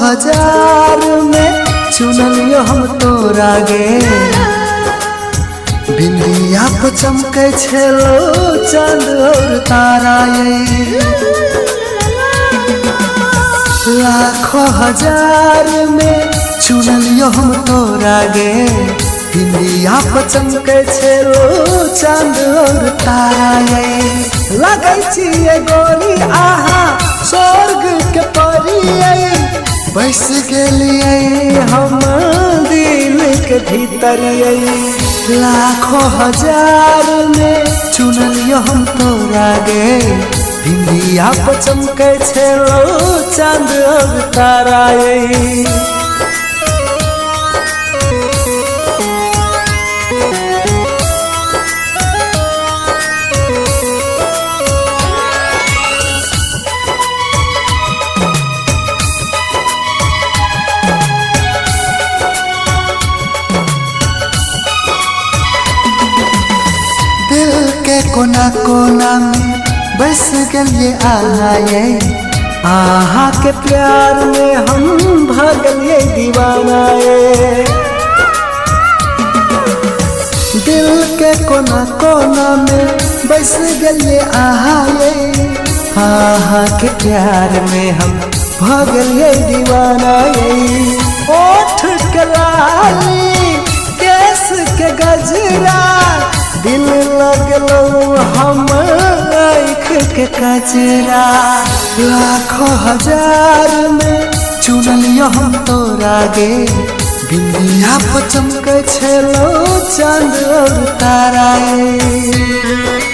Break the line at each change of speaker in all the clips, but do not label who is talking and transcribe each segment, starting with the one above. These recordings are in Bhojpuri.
हजार में चुनलियो हम तोरा गे। बिंदिया पे चमके छेलो चांद और तारा ये। लाखों हजार में चुनलियो हम तोरा गे। बिंदिया पे चमके छेलो चांद और तारा ये। लगै छिए गोरी आहा स्वर्ग के परी। बस गेलिए हम दिल के भीतर। लाखों हजार में चुनलियो हम तोरा गे। बिंदिया पे चमके छेलो चांद और तारा ये। दिल के कोना कोना में बस गलिए आहा ये। आहा के प्यार में हम भागलिए दीवाना ये। दिल के कोना कोना में बस गलिए आहा ये। आहा के प्यार में हम भागलिए दीवाना ये। ओठ के लाली केस के गजरा दिल लगलो हम आँख के कजरा। लाखों हजार में चुनलियो हम तोरा गे। बिंदिया पे चमके छेलो चांद और तारा ये।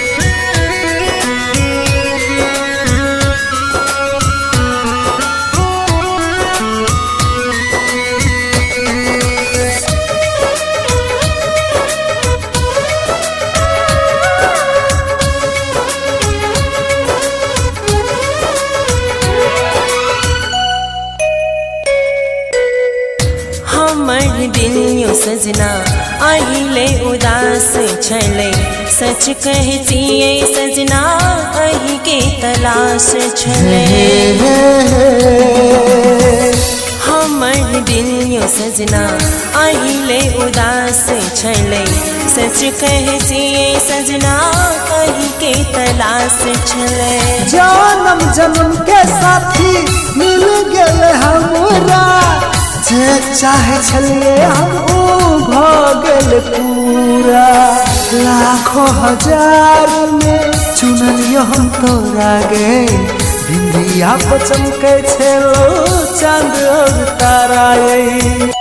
हमर दिल यो सजना अहिले उदास छले। सच कहतिए सजना अही के तलाश छले। हमर दिल यो सजना अहिले उदास छले। सच कहतिए सजना अही के तलाश छले।
जन्म जन्म के साथी मिल गए हमरा। जे चाहे छलिए हम ओ भगल पूरा। लाखों हजार में चुनलियो हम तोरा गे। बिंदिया पे चमके छेलो चांद और तारा ये।